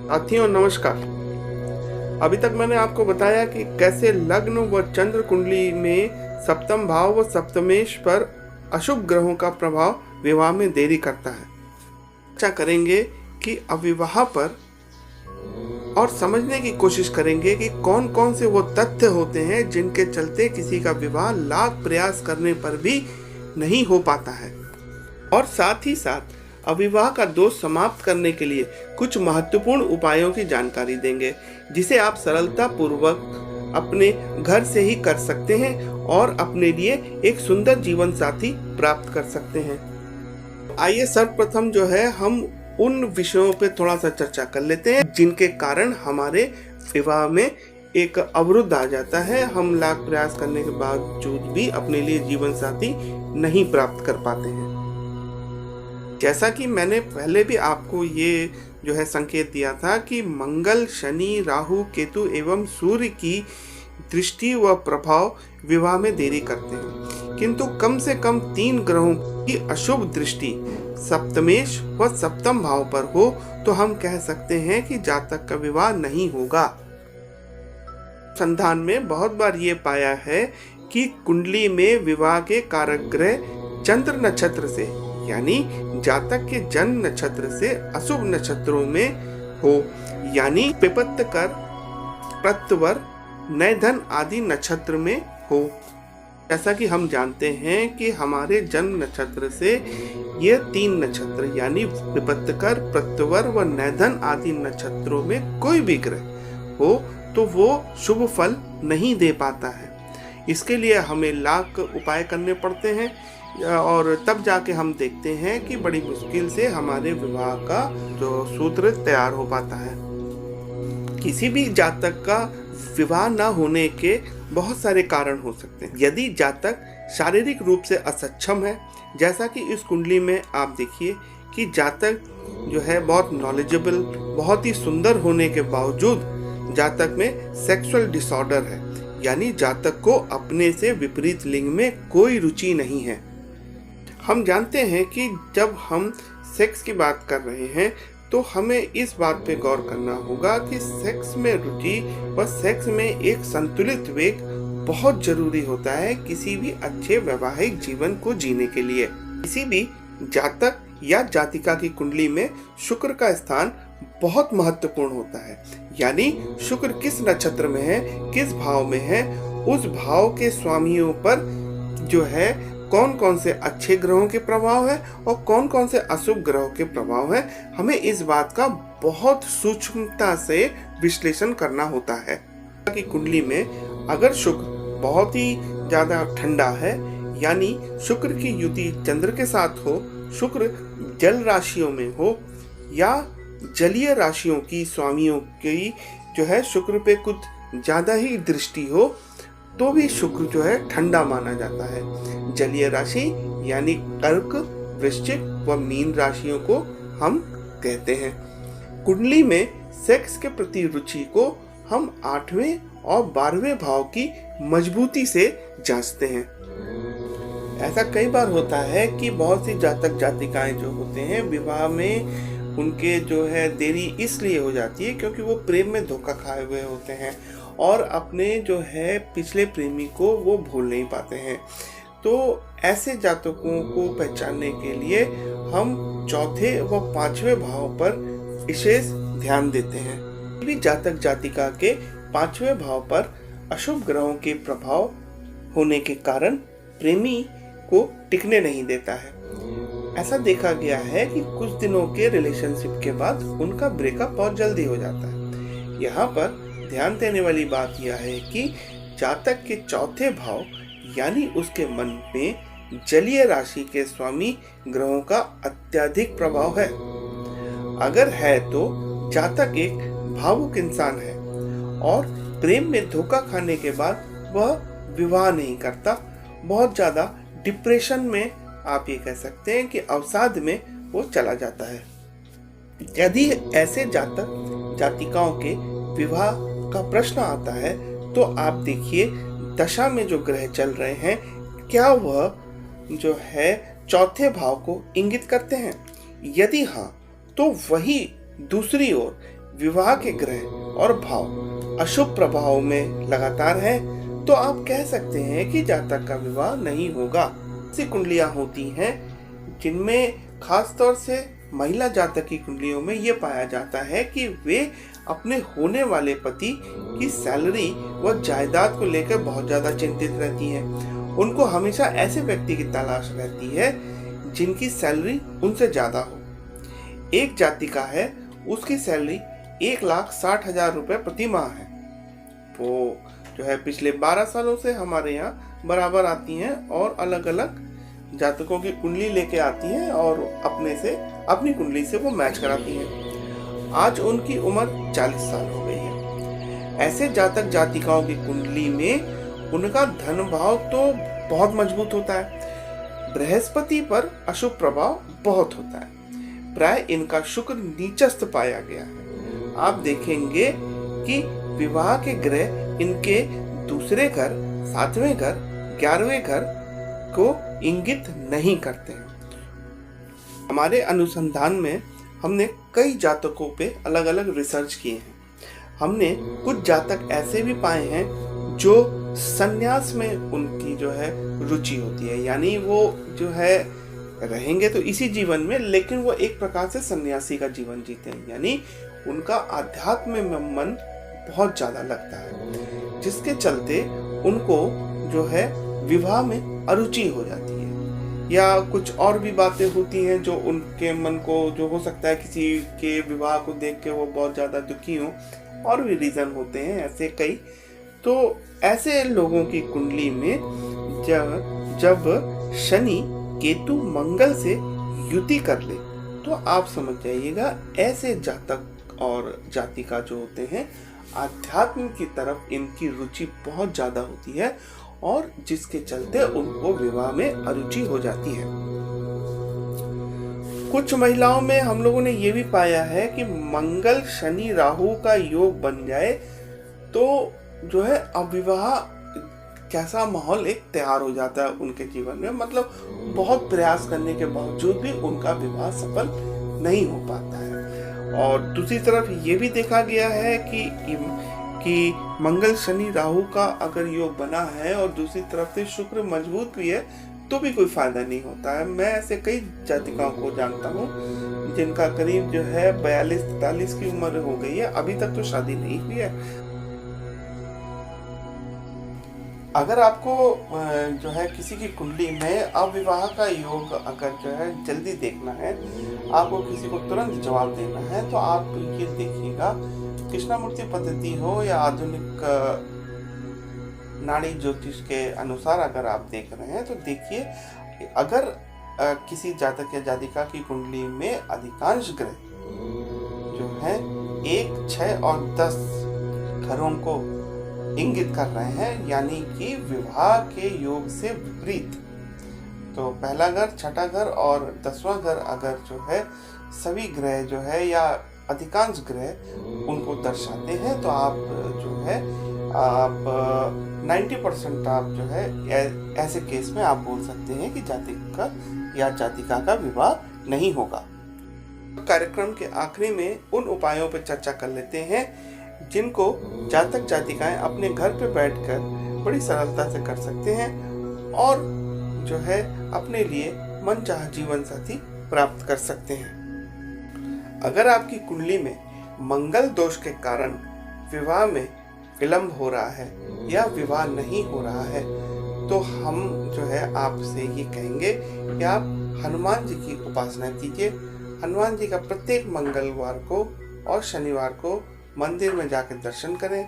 साथियों नमस्कार। अभी तक मैंने आपको बताया कि कैसे लग्न व चंद्र कुंडली में सप्तम भाव व सप्तमेश पर अशुभ ग्रहों का प्रभाव विवाह में देरी करता है। चर्चा करेंगे कि अविवाह पर और समझने की कोशिश करेंगे कि कौन कौन से वो तथ्य होते हैं जिनके चलते किसी का विवाह लाख प्रयास करने पर भी नहीं हो पाता है, और साथ ही साथ अविवाह का दोष समाप्त करने के लिए कुछ महत्वपूर्ण उपायों की जानकारी देंगे, जिसे आप सरलता पूर्वक अपने घर से ही कर सकते हैं और अपने लिए एक सुंदर जीवन साथी प्राप्त कर सकते हैं। आइए सर्वप्रथम जो है हम उन विषयों पे थोड़ा सा चर्चा कर लेते हैं जिनके कारण हमारे विवाह में एक अवरुद्ध आ जाता है। हम लाख प्रयास करने के बावजूद भी अपने लिए जीवन साथी नहीं प्राप्त कर पाते हैं। जैसा कि मैंने पहले भी आपको ये जो है संकेत दिया था कि मंगल, शनि, राहु, केतु एवं सूर्य की दृष्टि व प्रभाव विवाह में देरी करते हैं, किंतु कम से कम 3 ग्रहों की अशुभ दृष्टि सप्तमेश व सप्तम भाव पर हो तो हम कह सकते हैं कि जातक का विवाह नहीं होगा। संधान में बहुत बार ये पाया है कि कुंडली में विवाह के कारक ग्रह चंद्र नक्षत्र से यानी जातक के जन्म नक्षत्र से अशुभ नक्षत्रों में हो, यानी पिपत्तकर, प्रत्यवर, नयधन आदि नक्षत्र में हो। जैसा कि हम जानते हैं कि हमारे जन्म नक्षत्र से ये 3 नक्षत्र यानी पिपत्तकर, प्रत्यवर व नयधन आदि नक्षत्रों में कोई भी ग्रह हो तो वो शुभ फल नहीं दे पाता है। इसके लिए हमें लाख उपाय करने पड़ते हैं और तब जाके हम देखते हैं कि बड़ी मुश्किल से हमारे विवाह का जो सूत्र तैयार हो पाता है। किसी भी जातक का विवाह न होने के बहुत सारे कारण हो सकते हैं। यदि जातक शारीरिक रूप से असक्षम है, जैसा कि इस कुंडली में आप देखिए कि जातक जो है बहुत नॉलेजेबल, बहुत ही सुंदर होने के बावजूद जातक में सेक्सुअल डिसऑर्डर है, यानी जातक को अपने से विपरीत लिंग में कोई रुचि नहीं है। हम जानते हैं कि जब हम सेक्स की बात कर रहे हैं तो हमें इस बात पे गौर करना होगा कि सेक्स में रुचि व सेक्स में एक संतुलित वेग बहुत जरूरी होता है किसी भी अच्छे वैवाहिक जीवन को जीने के लिए। किसी भी जातक या जातिका की कुंडली में शुक्र का स्थान बहुत महत्वपूर्ण होता है, यानी शुक्र किस नक्षत्र में है, किस भाव में है, उस भाव के स्वामियों पर जो है कौन कौन से अच्छे ग्रहों के प्रभाव है और कौन कौन से अशुभ ग्रहों के प्रभाव है, हमें इस बात का बहुत सूक्ष्मता से विश्लेषण करना होता है। कि कुंडली में अगर शुक्र बहुत ही ज्यादा ठंडा है, यानी शुक्र की युति चंद्र के साथ हो, शुक्र जल राशियों में हो या जलीय राशियों की स्वामियों की जो है शुक्र पे कुछ ज्यादा ही दृष्टि हो तो भी शुक्र जो है ठंडा माना जाता है। जलीय राशि यानी कर्क, वृश्चिक व मीन राशियों को हम कहते हैं। कुंडली में सेक्स के प्रति रुचि को हम 8वें और 12वें भाव की मजबूती से जांचते हैं। ऐसा कई बार होता है कि बहुत सी जातक जातिकाएं जो होते हैं विवाह में उनके जो है देरी इसलिए हो जाती है क्योंकि वो प्रेम में धोखा खाए हुए होते हैं और अपने जो है पिछले प्रेमी को वो भूल नहीं पाते हैं। तो ऐसे जातकों को पहचानने के लिए हम 4थे व 5वें भाव पर विशेष ध्यान देते हैं। भी जातक जातिका के 5वें भाव पर अशुभ ग्रहों के प्रभाव होने के कारण प्रेमी को टिकने नहीं देता है। ऐसा देखा गया है कि कुछ दिनों के रिलेशनशिप के बाद उनका ब्रेकअप बहुत जल्दी हो जाता है। यहाँ पर ध्यान देने वाली बात यह है कि जातक के 4थे भाव यानी उसके मन में जलीय राशि के स्वामी ग्रहों का अत्यधिक प्रभाव है। अगर है तो जातक एक भावुक इंसान है और प्रेम में धोखा खाने के बाद वह विवाह नहीं करता, बहुत ज्यादा डिप्रेशन में आप ये कह सकते हैं कि अवसाद में वो चला जाता है। यदि ऐसे जातक जातिकाओं के विवाह का प्रश्न आता है तो आप देखिए दशा में जो ग्रह चल रहे हैं क्या वह जो है 4थे भाव को इंगित करते हैं। यदि हाँ तो वही दूसरी ओर विवाह के ग्रह और भाव अशुभ प्रभाव में लगातार है तो आप कह सकते हैं कि जातक का विवाह नहीं होगा। ऐसी कुंडलियां होती हैं जिनमें खास तौर से महिला जातक की कुंडलियों में ये पाया जाता है कि वे अपने होने वाले पति की सैलरी व जायदाद को लेकर बहुत ज्यादा चिंतित रहती हैं। उनको हमेशा ऐसे व्यक्ति की तलाश रहती है जिनकी सैलरी उनसे ज्यादा हो। एक जातिका है, उसकी सैलरी 1,60,000 रुपए प्रति माह है। वो जो है पिछले 12 सालों से हमारे यहाँ बराबर आती हैं और अलग अलग जातकों की कुंडली लेके आती हैं और अपनी कुंडली से वो मैच कराती हैं। आज उनकी उम्र 40 साल हो गई है। ऐसे जातक जातिकाओं की कुंडली में उनका धन भाव तो बहुत मजबूत होता है। बृहस्पति पर अशुभ प्रभाव बहुत होता है। प्राय इनका शुक्र नीचस्थ पाया गया है। आप देखेंगे कि विवाह के ग्रह इनके दूसरे घर, 7वें घर, 11वें घर को इंगित नहीं करते हैं। हमारे अनुसंधान में हमने कई जातकों पे अलग अलग रिसर्च किए हैं। हमने कुछ जातक ऐसे भी पाए हैं जो संन्यास में उनकी जो है रुचि होती है, यानी वो जो है रहेंगे तो इसी जीवन में, लेकिन वो एक प्रकार से सन्यासी का जीवन जीते हैं, यानी उनका आध्यात्म में मन बहुत ज्यादा लगता है, जिसके चलते उनको जो है विवाह में अरुचि हो जाती है। या कुछ और भी बातें होती हैं जो उनके मन को, जो हो सकता है किसी के विवाह को देख के वो बहुत ज्यादा दुखी हो, और भी रीजन होते हैं ऐसे कई। तो ऐसे लोगों की कुंडली में जब शनि केतु मंगल से युति कर ले तो आप समझ जाइएगा ऐसे जातक और जातिका जो होते हैं आध्यात्म की तरफ इनकी रुचि बहुत ज्यादा होती है, और जिसके चलते उनको विवाह में अरुचि हो जाती है। कुछ महिलाओं में हम लोगों ने ये भी पाया है कि मंगल शनि राहु का योग बन जाए तो जो है अविवाह कैसा माहौल एक तैयार हो जाता है उनके जीवन में। मतलब बहुत प्रयास करने के बावजूद भी उनका विवाह सफल नहीं हो पाता है। और दूसरी तरफ ये भी देखा गया है कि मंगल शनि राहु का अगर योग बना है और दूसरी तरफ से शुक्र मजबूत भी है तो भी कोई फायदा नहीं होता है। मैं ऐसे कई जातिकाओं को जानता हूँ जिनका करीब जो है 42-43 की उम्र हो गई है, अभी तक तो शादी नहीं हुई है। अगर आपको जो है किसी की कुंडली में अविवाह का योग अगर जो है जल्दी देखना है, आपको किसी को तुरंत जवाब देना है, तो आप ये देखिएगा कृष्णामूर्ति पद्धति हो या आधुनिक नाड़ी ज्योतिष के अनुसार अगर आप देख रहे हैं तो देखिए, अगर किसी जातक या जातिका की कुंडली में अधिकांश ग्रह जो है 1, 6 और 10 घरों को इंगित कर रहे हैं, यानी कि विवाह के योग से विपरीत, तो पहला घर, छठा घर और 10वां घर अगर जो है सभी ग्रह जो है या अधिकांश ग्रह उनको दर्शाते हैं तो आप जो है आप 90% आप जो है ऐसे केस में आप बोल सकते हैं कि जातिका या जातिका का विवाह नहीं होगा। कार्यक्रम के आखिरी में उन उपायों पर चर्चा कर लेते हैं जिनको जातक जातिकाएं अपने घर पे बैठकर बड़ी सरलता से कर सकते हैं और जो है अपने लिए मनचाहा जीवन साथी प्राप्त कर सकते हैं। अगर आपकी कुंडली में मंगल दोष के कारण विवाह में विलंब हो रहा है या विवाह नहीं हो रहा है तो हम जो है आपसे ये कहेंगे कि आप हनुमान जी की उपासना कीजिए। हनुमान जी का प्रत्येक मंगलवार को और शनिवार को मंदिर में जाकर दर्शन करें।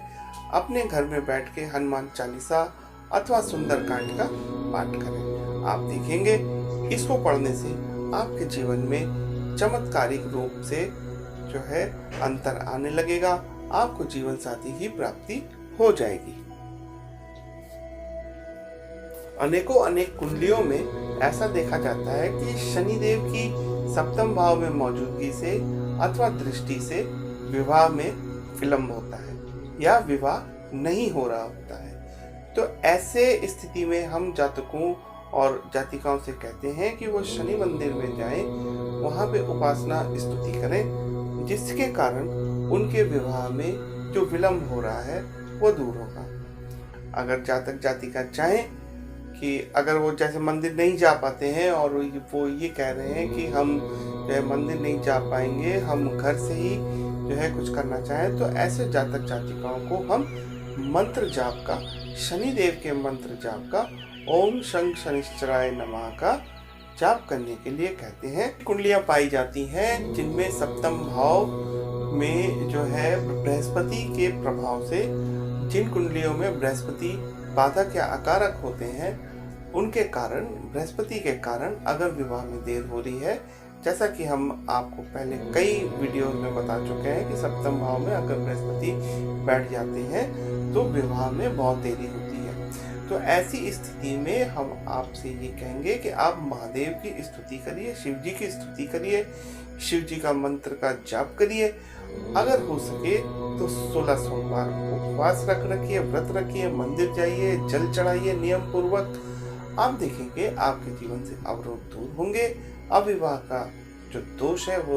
अपने घर में बैठ के हनुमान चालीसा अथवा सुंदरकांड का पाठ करें। आप देखेंगे इसको पढ़ने से आपके जीवन में चमत्कारिक रूप से जो है अंतर आने लगेगा, आपको जीवन साथी की प्राप्ति हो जाएगी। अनेक कुंडलियों में ऐसा देखा जाता है कि शनिदेव की सप्तम भाव में मौजूदगी से अथवा दृष्टि से विवाह में विलंब होता है या विवाह नहीं हो रहा होता है। तो ऐसे स्थिति में हम जातकों और जातिकाओं से कहते हैं कि वो शनि मंदिर में जाएं, वहां पे उपासना स्तुति करें, जिसके कारण उनके विवाह में जो विलम्ब हो रहा है वो दूर होगा। अगर जातक जातिका चाहें कि अगर वो जैसे मंदिर नहीं जा पाते हैं और वो ये कह रहे हैं कि हम जो है मंदिर नहीं जा पाएंगे, हम घर से ही जो है कुछ करना चाहें, तो ऐसे जातक जातिकाओं को हम मंत्र जाप का, शनिदेव के मंत्र जाप का, ओम शंख शनिश्चराय नमः का जाप करने के लिए कहते हैं। कुंडलियां पाई जाती हैं जिनमें सप्तम भाव में जो है बृहस्पति के प्रभाव से, जिन कुंडलियों में बृहस्पति बाधक या अकारक होते हैं, उनके कारण, बृहस्पति के कारण अगर विवाह में देर हो रही है, जैसा कि हम आपको पहले कई वीडियोस में बता चुके हैं कि सप्तम भाव में अगर बृहस्पति बैठ जाते हैं तो विवाह में बहुत देरी होती है। तो ऐसी स्थिति में हम आपसे ये कहेंगे कि आप महादेव की स्तुति करिए, शिव जी की स्तुति करिए, शिव जी का मंत्र का जाप करिए। अगर हो सके तो 16 सोमवार उपवास रखिए, व्रत रखिए, मंदिर जाइए, जल चढ़ाइए नियम पूर्वक। आप देखेंगे आपके जीवन से अवरोध दूर होंगे, अविवाह का जो दोष है वो